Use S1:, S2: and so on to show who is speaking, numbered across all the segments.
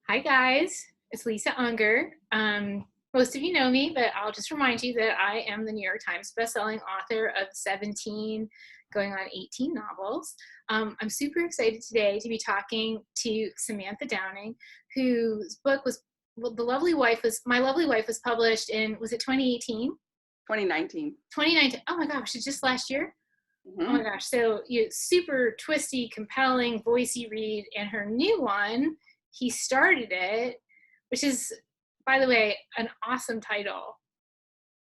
S1: Hi guys, it's Lisa Unger. Most of you know me, but I'll just remind you that I am the New York Times bestselling author of 17, going on 18 novels. I'm super excited today to be talking to Samantha Downing, whose book was, well, My Lovely Wife was published in, was it 2018?
S2: 2019.
S1: 2019. Oh my gosh, it's just last year? Oh my
S2: Hmm.
S1: gosh. So super twisty, compelling, voicey read. And her new one, He Started It, which is, by the way, an awesome title.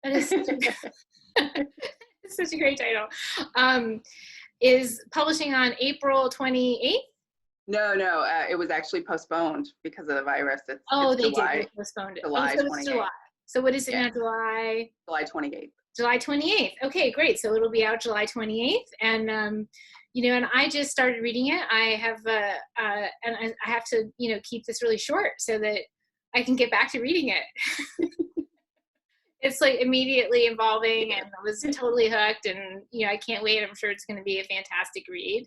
S1: That is it's such a great title. Um, is publishing on April 28th.
S2: No, it was actually postponed because of the virus. It's
S1: Oh, they did. They
S2: July,
S1: postponed it. Oh,
S2: July
S1: so it's July.
S2: 28th.
S1: So what is it
S2: Yeah,
S1: now? July?
S2: July 28th.
S1: July 28th. Okay, great. So it'll be out July 28th. And, and I just started reading it. I have, and I have to, keep this really short so that I can get back to reading it. It's like immediately involving and I was totally hooked and, I can't wait. I'm sure it's going to be a fantastic read.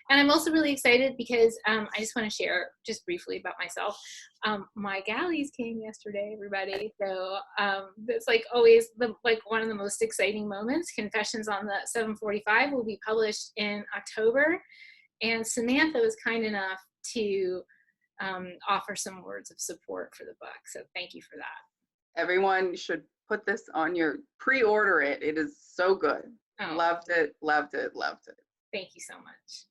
S1: And I'm also really excited because I just want to share just briefly about myself. My galleys came yesterday, everybody. So it's like always one of the most exciting moments. Confessions on the 745 will be published in October. And Samantha was kind enough to offer some words of support for the book. So thank you for that.
S2: Everyone should put this on your pre-order it. It is so good.
S1: Oh,
S2: Loved it, loved it, loved it.
S1: thank you so much.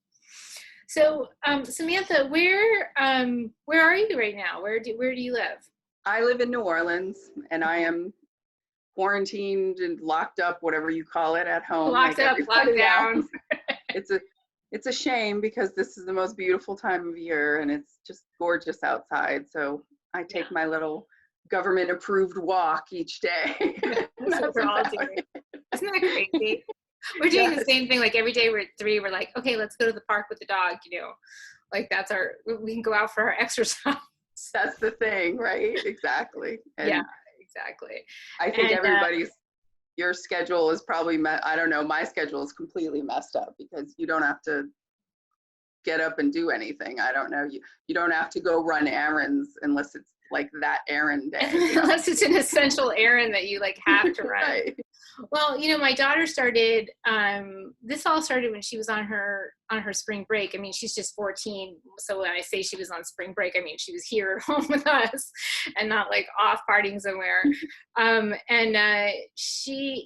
S1: So, Samantha, where are you right now? Where do you live?
S2: I live in New Orleans and I am quarantined and locked up, whatever you call it, at home
S1: Locked
S2: like
S1: up, locked
S2: everybody
S1: down.
S2: else. It's a it's a shame because this is the most beautiful time of year and it's just gorgeous outside. So I
S1: Yeah,
S2: take my little government approved walk each day.
S1: that's what
S2: That's
S1: we're all
S2: about
S1: doing.
S2: it.
S1: Isn't that crazy? We're doing the
S2: Yes,
S1: same thing. Like every day we're at 3, we're like, okay, let's go to the park with the dog. Like we can go out for our exercise.
S2: that's the thing, right? Exactly.
S1: Yeah,
S2: And
S1: exactly.
S2: I think
S1: And
S2: your schedule is probably, I don't know, my schedule is completely messed up because you don't have to get up and do anything. I don't know. You don't have to go run errands unless it's like that errand day.
S1: unless it's an essential errand that you like have to run.
S2: Right.
S1: Well, my daughter started, this all started when she was on her spring break. I mean, she's just 14. So when I say she was on spring break, I mean, she was here at home with us and not like off partying somewhere.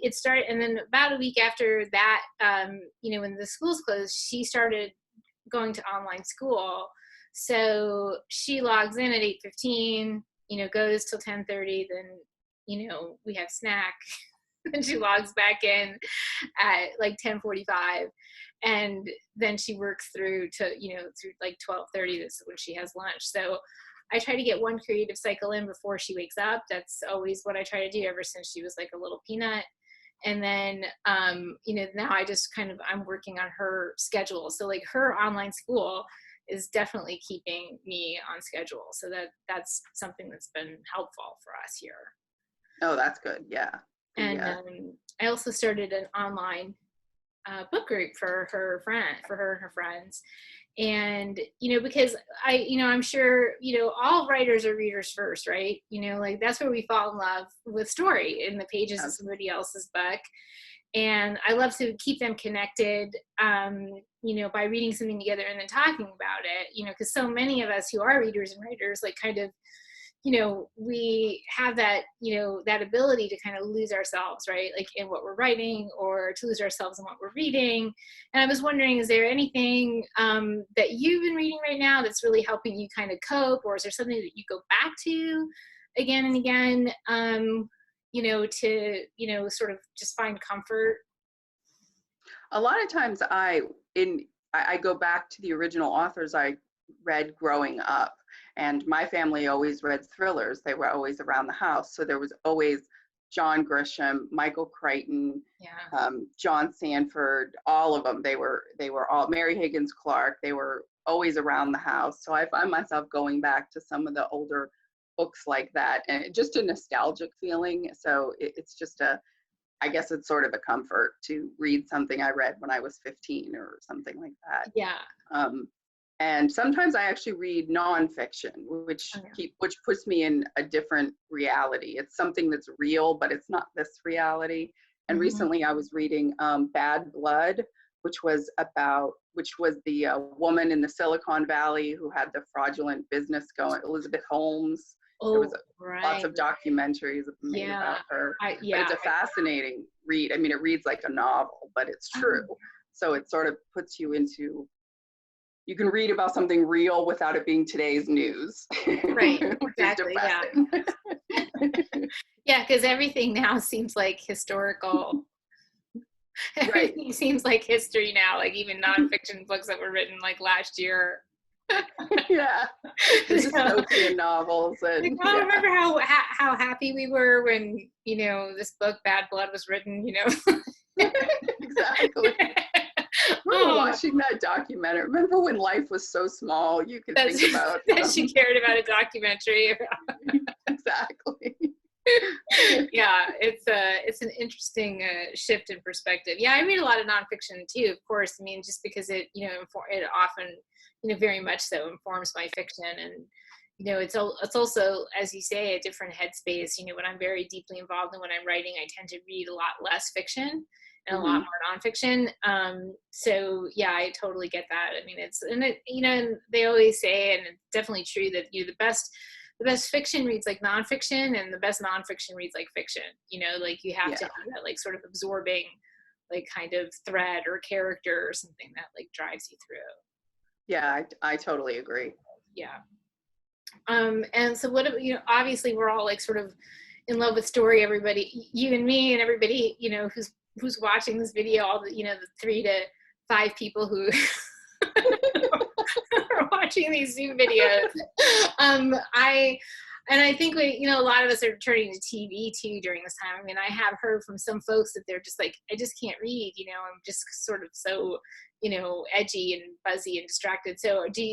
S1: It started, and then about a week after that, when the schools closed, she started going to online school. So she logs in at 8:15, goes till 10:30, then, we have snack. And she logs back in at like 10:45, and then she works through to through like 12:30. This is when she has lunch. So I try to get one creative cycle in before she wakes up. That's always what I try to do ever since she was like a little peanut. And then now I'm working on her schedule. So like her online school is definitely keeping me on schedule. So that's something that's been helpful for us here.
S2: Oh, that's good. Yeah.
S1: And
S2: Yeah.
S1: I also started an online book group for her and her friends. And because I'm sure all writers are readers first, right? Like that's where we fall in love with story in the pages of somebody else's book. And I love to keep them connected, by reading something together and then talking about it, because so many of us who are readers and writers, like kind of, we have that, that ability to kind of lose ourselves, right? Like in what we're writing, or to lose ourselves in what we're reading. And I was wondering, is there anything that you've been reading right now that's really helping you kind of cope? Or is there something that you go back to again and again, to, sort of just find comfort?
S2: A lot of times I go back to the original authors I read growing up, and my family always read thrillers. They were always around the house, so there was always John Grisham, Michael Crichton,
S1: Yeah.
S2: John Sanford, all of them. They were all Mary Higgins Clark. They were always around the house. So I find myself going back to some of the older books like that, and just a nostalgic feeling. So it's just I guess it's sort of a comfort to read something I read when I was 15 or something like that.
S1: Yeah.
S2: Um, And sometimes I actually read nonfiction,
S1: Oh, yeah.
S2: which puts me in a different reality. It's something that's real, but it's not this reality. And
S1: Mm-hmm.
S2: recently, I was reading Bad Blood, which was the woman in the Silicon Valley who had the fraudulent business going, Elizabeth Holmes. There was
S1: Oh,
S2: lots
S1: right.
S2: of documentaries made
S1: Yeah.
S2: about her, but
S1: Yeah.
S2: it's a fascinating read. I mean, it reads like a novel, but it's true. So it sort of puts you into, you can read about something real without it being today's news,
S1: Right.
S2: which is
S1: Exactly. Yeah.
S2: depressing.
S1: Yeah. Because everything now seems like historical.
S2: Right.
S1: Everything seems like history now, like even nonfiction books that were written like last year.
S2: Yeah. The
S1: So,
S2: dystopian novels
S1: like,
S2: and
S1: oh,
S2: yeah,
S1: remember how happy we were when, this book Bad Blood was written.
S2: exactly. Remember
S1: Oh,
S2: watching that documentary? Remember when life was so small you could
S1: that's
S2: think about
S1: that she cared about a documentary.
S2: exactly.
S1: Yeah, it's an interesting shift in perspective. Yeah, I read a lot of nonfiction too, of course. I mean, just because it often, very much so informs my fiction, and it's also, as you say, a different headspace. When I'm very deeply involved in what I'm writing, I tend to read a lot less fiction and a lot
S2: Hmm.
S1: more nonfiction. So yeah, I totally get that. I mean, and they always say, and it's definitely true, that the best fiction reads like nonfiction, and the best nonfiction reads like fiction. Like you have
S2: Yeah.
S1: to have that like sort of absorbing, like kind of thread or character or something that like drives you through.
S2: Yeah, I totally agree.
S1: Yeah. And so what, obviously we're all like sort of in love with story. Everybody, you and me, and everybody, who's watching this video, all the 3 to 5 people who are watching these Zoom videos. I think a lot of us are turning to TV too during this time. I mean, I have heard from some folks that they're just like, I just can't read. I'm just sort of so, edgy and buzzy and distracted. So do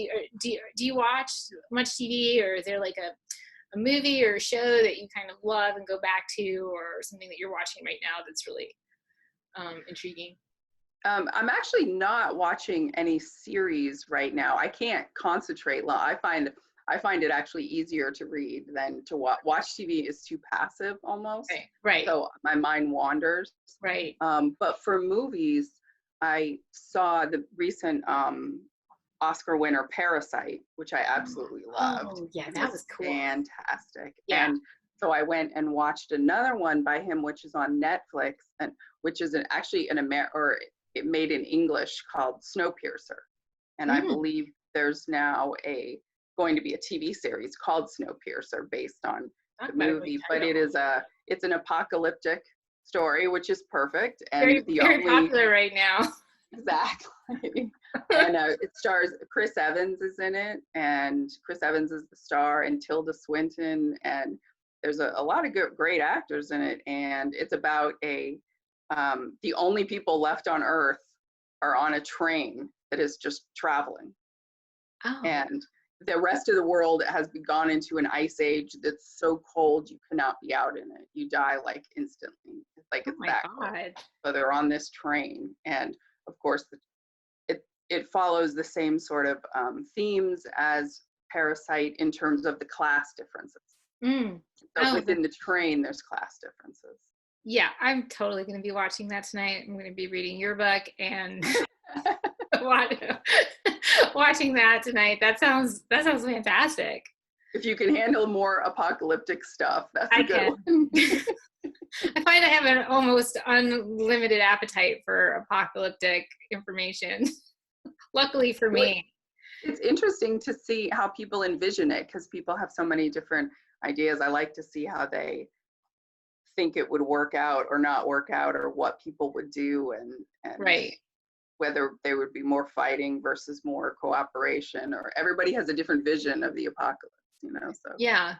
S1: you watch much TV, or is there like a movie or a show that you kind of love and go back to, or something that you're watching right now that's really intriguing?
S2: I'm actually not watching any series right now. I can't concentrate. I find it actually easier to read than to watch. Watch TV is too passive almost,
S1: Right, right,
S2: so my mind wanders.
S1: right.
S2: But for movies, I saw the recent Oscar winner Parasite, which I absolutely loved.
S1: Oh, yeah,
S2: It
S1: that
S2: was
S1: was cool.
S2: fantastic.
S1: Yeah.
S2: And so I went and watched another one by him, which is on Netflix, and which is actually or it made in English, called Snowpiercer. And I
S1: Mm,
S2: believe there's now going to be a TV series called Snowpiercer based on
S1: that's
S2: the
S1: got a great
S2: movie. But
S1: title.
S2: it's an apocalyptic story, which is perfect. And
S1: Very,
S2: the
S1: very
S2: only
S1: popular right now.
S2: exactly. And it stars Chris Evans is in it, and Chris Evans is the star, and Tilda Swinton, and there's a lot of great actors in it. And it's about the only people left on Earth are on a train that is just traveling,
S1: Oh,
S2: and the rest of the world has gone into an ice age that's so cold you cannot be out in it. You die like instantly.
S1: oh
S2: It's
S1: my
S2: that cold.
S1: God.
S2: So they're on this train, and of course it follows the same sort of themes as Parasite in terms of the class differences.
S1: Mm.
S2: So
S1: Oh,
S2: within the train, there's class differences.
S1: yeah, I'm totally going to be watching that tonight. I'm going to be reading your book and watching that tonight. That sounds fantastic.
S2: If you can handle more apocalyptic stuff, that's a
S1: I
S2: good
S1: can.
S2: one.
S1: I find I have an almost unlimited appetite for apocalyptic information. Luckily for
S2: Well,
S1: me.
S2: it's interesting to see how people envision it, because people have so many different ideas. I like to see how they think it would work out or not work out, or what people would do, and
S1: Right.
S2: whether there would be more fighting versus more cooperation, or everybody has a different vision of the apocalypse. So
S1: Yeah.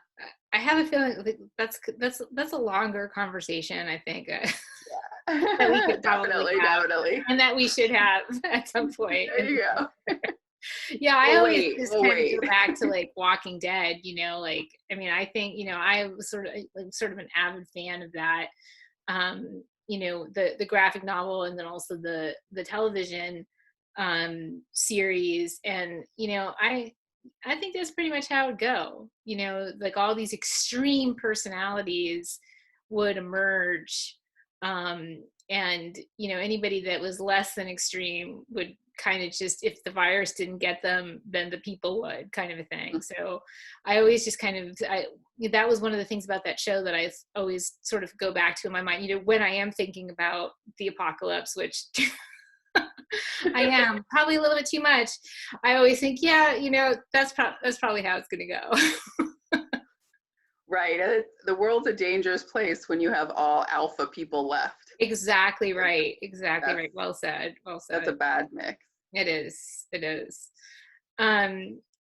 S1: I have a feeling like that's a longer conversation, I think, that we could probably
S2: definitely,
S1: have,
S2: definitely.
S1: and that we should have at some point.
S2: There you go.
S1: Yeah, I always just
S2: We'll
S1: kind of
S2: wait.
S1: go back to like Walking Dead, like, I mean, I think, I was sort of an avid fan of that, the graphic novel, and then also the television. series. And, I think that's pretty much how it would go. Like all these extreme personalities would emerge. And, anybody that was less than extreme would kind of just, if the virus didn't get them, then the people would, kind of a thing. So I always just that was one of the things about that show that I always sort of go back to in my mind, when I am thinking about the apocalypse, which I am probably a little bit too much. I always think, that's probably how it's going to go.
S2: Right. The world's a dangerous place when you have all alpha people left.
S1: Exactly right. Exactly right. Well said. Well said.
S2: That's a bad mix.
S1: It is. It is.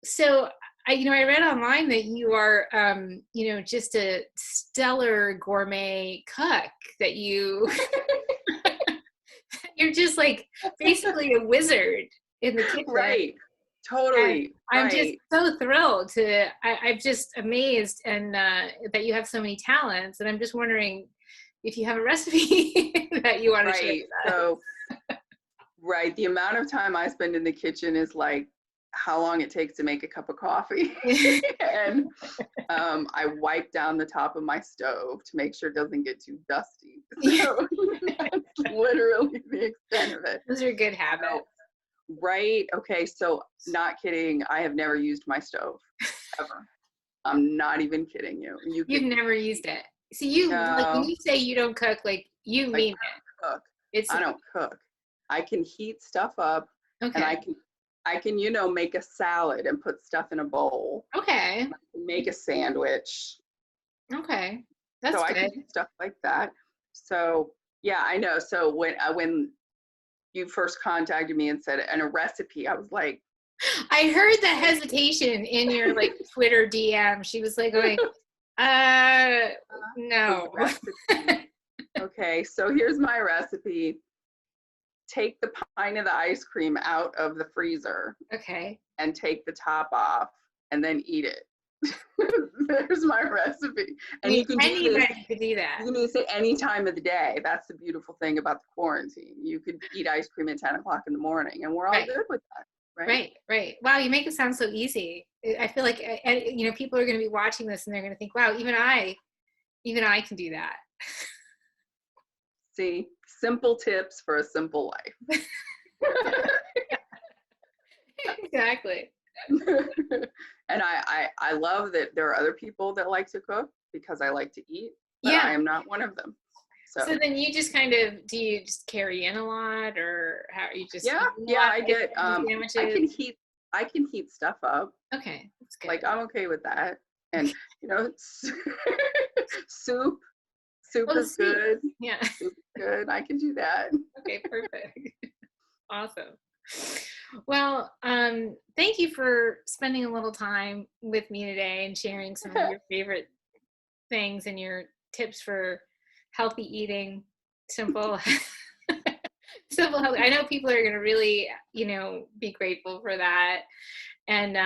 S1: So I read online that you are, just a stellar gourmet cook, that you're just like basically a wizard in the kitchen.
S2: Right. Totally.
S1: I'm just so thrilled I'm just amazed, and that you have so many talents, and I'm just wondering if you have a recipe that you want to share with us.
S2: So, right. The amount of time I spend in the kitchen is like how long it takes to make a cup of coffee. And I wipe down the top of my stove to make sure it doesn't get too dusty. So that's literally the extent of it.
S1: Those are good habits.
S2: So, right. Okay. So not kidding. I have never used my stove ever. I'm not even kidding you.
S1: You've never used it. So like when you say you don't cook, like you mean it.
S2: Cook. I don't cook. I can heat stuff up.
S1: Okay.
S2: And I can, make a salad and put stuff in a bowl.
S1: Okay.
S2: I can make a sandwich.
S1: Okay. That's
S2: so
S1: good.
S2: I can do stuff like that. So yeah, I know. So when you first contacted me and said, and a recipe, I was like,
S1: I heard the hesitation in your like Twitter DM. She was like going, no.
S2: Okay, so here's my recipe. Take the pint of the ice cream out of the freezer.
S1: Okay.
S2: And take the top off and then eat it. There's my recipe. And you can
S1: anybody could do that.
S2: You can do this at any time of the day. That's the beautiful thing about the quarantine. You could eat ice cream at 10 o'clock in the morning, and we're all good with that.
S1: Right. Wow, you make it sound so easy. I feel like people are going to be watching this and they're going to think, wow, even I can do that.
S2: See, simple tips for a simple life.
S1: Exactly.
S2: And I love that there are other people that like to cook because I like to eat, but I am not one of them.
S1: So then you just do you just carry in a lot, or how are you just?
S2: I get sandwiches? I can heat stuff up.
S1: Okay, that's good.
S2: Like I'm okay with that. And soup is good.
S1: Yeah.
S2: Soup is good. I can do that.
S1: Okay, perfect. Awesome. Well, thank you for spending a little time with me today and sharing some of your favorite things and your tips for healthy eating, simple healthy. I know people are going to really, be grateful for that. And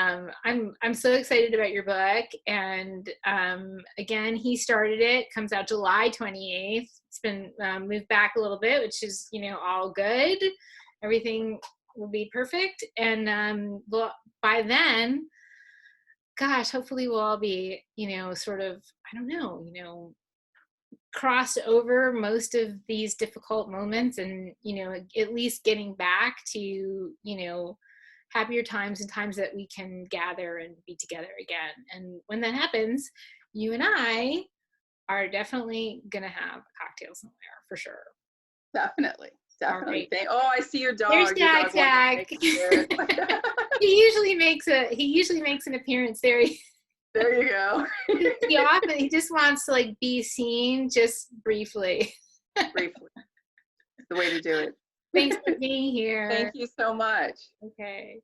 S1: I'm so excited about your book. And again, he started it. Comes out July 28th. It's been moved back a little bit, which is all good. Everything will be perfect. And by then, gosh, hopefully we'll all be sort of, I don't know, crossed over most of these difficult moments, and at least getting back to happier times and times that we can gather and be together again. And when that happens, you and I are definitely gonna have a cocktail somewhere for sure.
S2: Definitely.
S1: Right.
S2: I see your dog.
S1: There's Jack. He usually makes an appearance there.
S2: There you go.
S1: He just wants to be seen just briefly.
S2: Briefly. The way to do it.
S1: Thanks for being here.
S2: Thank you so much.
S1: Okay.